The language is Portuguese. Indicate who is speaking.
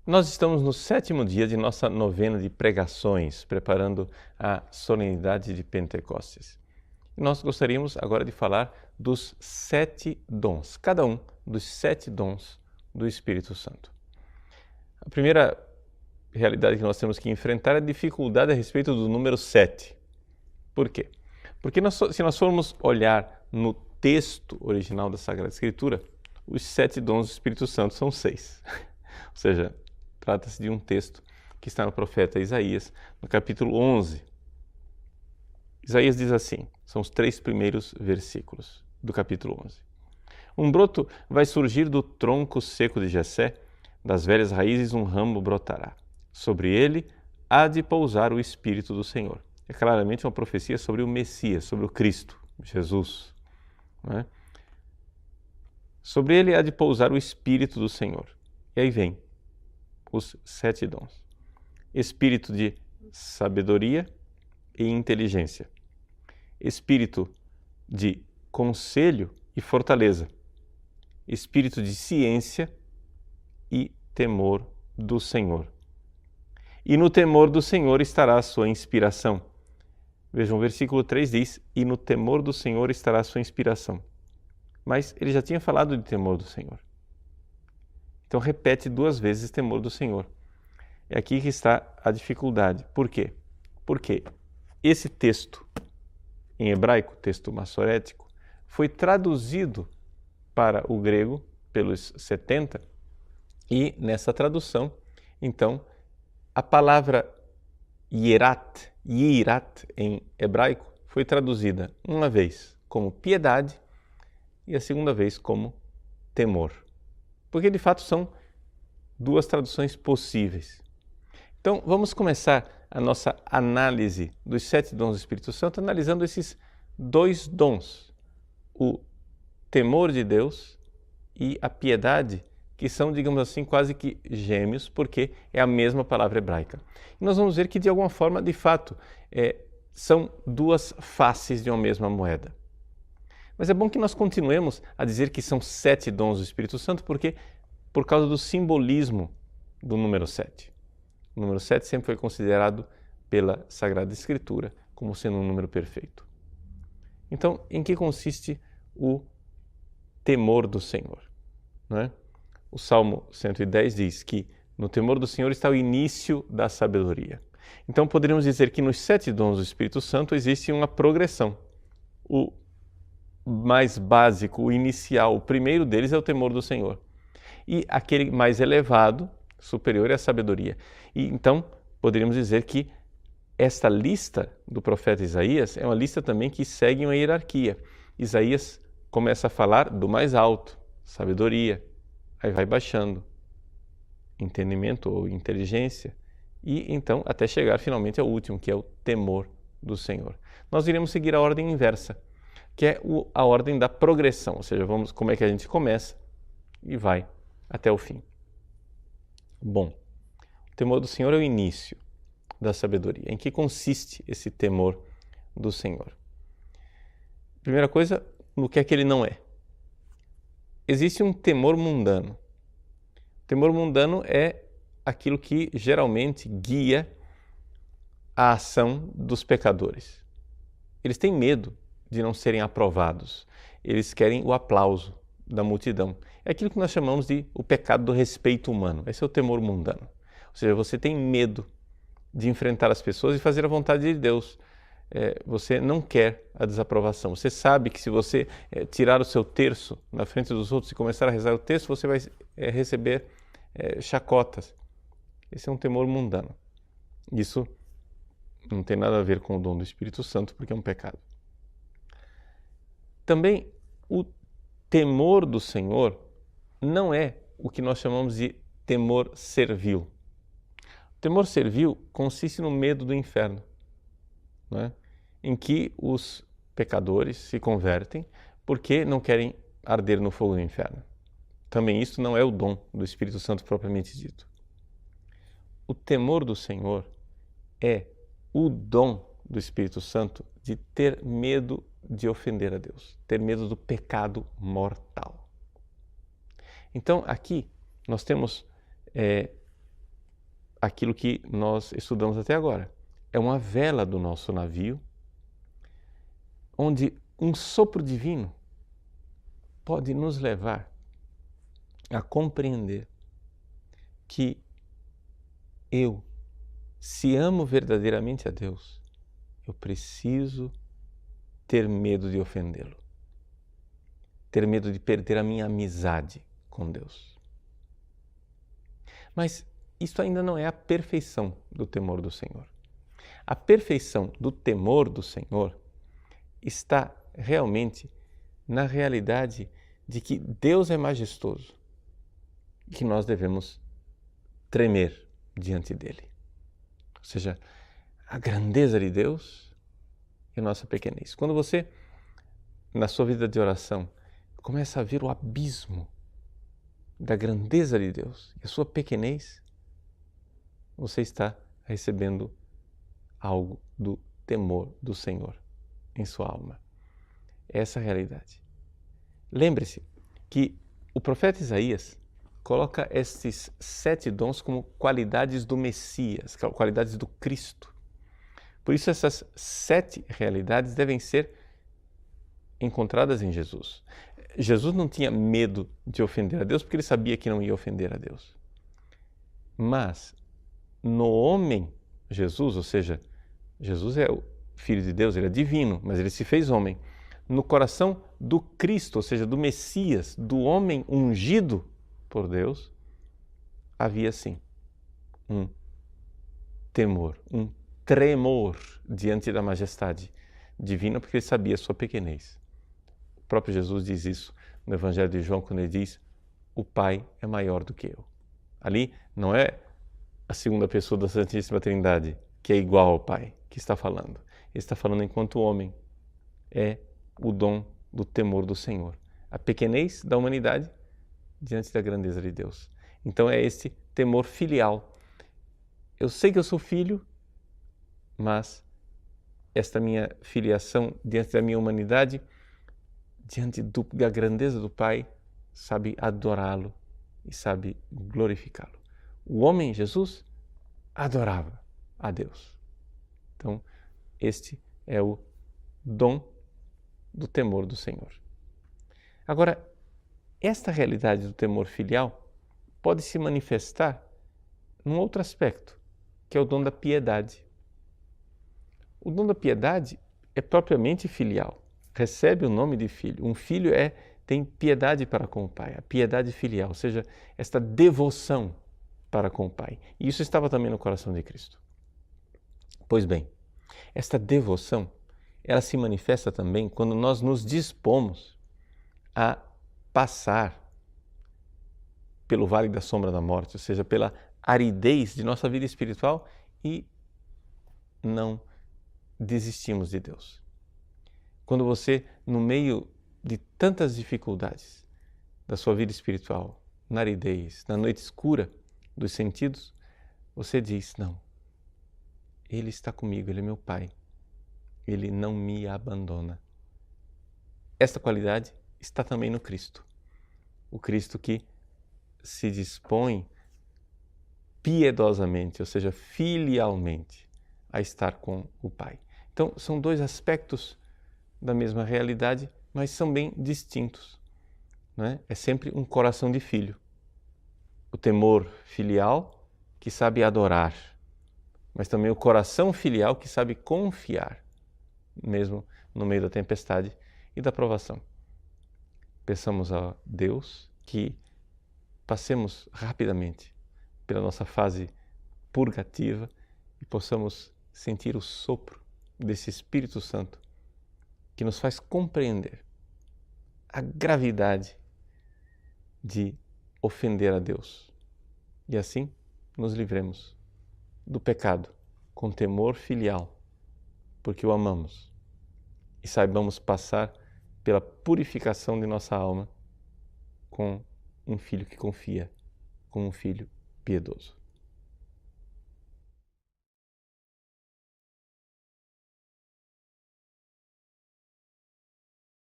Speaker 1: Nós estamos no 7º dia de nossa novena de pregações, preparando a solenidade de Pentecostes. Nós gostaríamos agora de falar dos 7 dons, cada um dos 7 dons do Espírito Santo. A primeira realidade que nós temos que enfrentar é a dificuldade a respeito do número 7. Por quê? Porque se nós formos olhar no texto original da Sagrada Escritura, os 7 dons do Espírito Santo são 6. Ou seja, trata-se de um texto que está no profeta Isaías, no capítulo 11. Isaías diz assim, são os 3 primeiros versículos do capítulo 11. Um broto vai surgir do tronco seco de Jessé, das velhas raízes um ramo brotará. Sobre ele há de pousar o Espírito do Senhor. É claramente uma profecia sobre o Messias, sobre o Cristo, Jesus. Não é? Sobre ele há de pousar o Espírito do Senhor. E aí vem os 7 dons. Espírito de sabedoria e inteligência. Espírito de conselho e fortaleza. Espírito de ciência e temor do Senhor. E no temor do Senhor estará a sua inspiração. Vejam, o versículo 3 diz, e no temor do Senhor estará a sua inspiração. Mas ele já tinha falado de temor do Senhor. Então repete 2 vezes temor do Senhor. É aqui que está a dificuldade. Por quê? Porque esse texto, em hebraico, texto massorético, foi traduzido para o grego pelos 70 e nessa tradução, então, a palavra yirat em hebraico, foi traduzida uma vez como piedade e a segunda vez como temor. Porque de fato são 2 traduções possíveis. Então vamos começar a nossa análise dos 7 dons do Espírito Santo analisando esses 2 dons, o temor de Deus e a piedade, que são, digamos assim, quase que gêmeos, porque é a mesma palavra hebraica. E nós vamos ver que, de alguma forma, de fato, são 2 faces de uma mesma moeda. Mas é bom que nós continuemos a dizer que são 7 dons do Espírito Santo, porque por causa do simbolismo do número 7. O número 7 sempre foi considerado pela Sagrada Escritura como sendo um número perfeito. Então, em que consiste o temor do Senhor? Não é? O Salmo 110 diz que no temor do Senhor está o início da sabedoria. Então poderíamos dizer que nos 7 dons do Espírito Santo existe uma progressão. O mais básico, o inicial, o primeiro deles é o temor do Senhor. E aquele mais elevado, superior, é a sabedoria. E então poderíamos dizer que esta lista do profeta Isaías é uma lista também que segue uma hierarquia. Isaías começa a falar do mais alto, sabedoria. Aí vai baixando, entendimento ou inteligência, e então até chegar finalmente ao último, que é o temor do Senhor. Nós iremos seguir a ordem inversa, que é a ordem da progressão, ou seja, vamos como é que a gente começa e vai até o fim. Bom, o temor do Senhor é o início da sabedoria. Em que consiste esse temor do Senhor? Primeira coisa, no que é que ele não é. Existe um temor mundano. O temor mundano é aquilo que geralmente guia a ação dos pecadores. Eles têm medo de não serem aprovados. Eles querem o aplauso da multidão. É aquilo que nós chamamos de o pecado do respeito humano. Esse é o temor mundano. Ou seja, você tem medo de enfrentar as pessoas e fazer a vontade de Deus. Você não quer a desaprovação. Você sabe que se você tirar o seu terço na frente dos outros e começar a rezar o texto, você vai receber chacotas. Esse é um temor mundano. Isso não tem nada a ver com o dom do Espírito Santo, porque é um pecado. Também o temor do Senhor não é o que nós chamamos de temor servil. O temor servil consiste no medo do inferno, não é? Em que os pecadores se convertem porque não querem arder no fogo do inferno. Também isso não é o dom do Espírito Santo propriamente dito. O temor do Senhor é o dom do Espírito Santo de ter medo de ofender a Deus, ter medo do pecado mortal. Então aqui nós temos aquilo que nós estudamos até agora. É uma vela do nosso navio, onde um sopro divino pode nos levar a compreender que se amo verdadeiramente a Deus, eu preciso ter medo de ofendê-lo, ter medo de perder a minha amizade com Deus. Mas isso ainda não é a perfeição do temor do Senhor. A perfeição do temor do Senhor está realmente na realidade de que Deus é majestoso e que nós devemos tremer diante dele. Ou seja, a grandeza de Deus e a nossa pequenez. Quando você, na sua vida de oração, começa a ver o abismo da grandeza de Deus e a sua pequenez, você está recebendo algo do temor do Senhor em sua alma. Essa é a realidade. Lembre-se que o profeta Isaías coloca estes 7 dons como qualidades do Messias, qualidades do Cristo. Por isso essas 7 realidades devem ser encontradas em Jesus. Jesus não tinha medo de ofender a Deus porque ele sabia que não ia ofender a Deus. Mas no homem Jesus, ou seja, Jesus é o Filho de Deus, ele é divino, mas ele se fez homem. No coração do Cristo, ou seja, do Messias, do homem ungido por Deus, havia sim um temor, um tremor diante da majestade divina, porque ele sabia a sua pequenez. O próprio Jesus diz isso no Evangelho de João, quando ele diz: o Pai é maior do que eu. Ali não é a segunda pessoa da Santíssima Trindade, que é igual ao Pai, que está falando. Ele está falando enquanto homem. É o dom do temor do Senhor. A pequenez da humanidade diante da grandeza de Deus. Então é esse temor filial. Eu sei que eu sou filho, mas esta minha filiação diante da minha humanidade, diante da grandeza do Pai, sabe adorá-lo e sabe glorificá-lo. O homem, Jesus, adorava a Deus. Então, este é o dom do temor do Senhor. Agora, esta realidade do temor filial pode se manifestar num outro aspecto, que é o dom da piedade. O dom da piedade é propriamente filial, recebe o nome de filho. Um filho tem piedade para com o pai, a piedade filial, ou seja, esta devoção para com o pai. E isso estava também no coração de Cristo. Pois bem, esta devoção, ela se manifesta também quando nós nos dispomos a passar pelo vale da sombra da morte, ou seja, pela aridez de nossa vida espiritual e não desistimos de Deus. Quando você, no meio de tantas dificuldades da sua vida espiritual, na aridez, na noite escura dos sentidos, você diz: não, Ele está comigo, Ele é meu Pai, Ele não me abandona. Esta qualidade está também no Cristo. O Cristo que se dispõe piedosamente, ou seja, filialmente, a estar com o Pai. Então, são 2 aspectos da mesma realidade, mas são bem distintos. Não é? É sempre um coração de filho. O temor filial que sabe adorar, mas também o coração filial que sabe confiar, mesmo no meio da tempestade e da provação. Peçamos a Deus que passemos rapidamente pela nossa fase purgativa e possamos sentir o sopro desse Espírito Santo que nos faz compreender a gravidade de ofender a Deus e assim nos livremos do pecado com temor filial, porque o amamos, e saibamos passar pela purificação de nossa alma com um filho que confia, com um filho piedoso.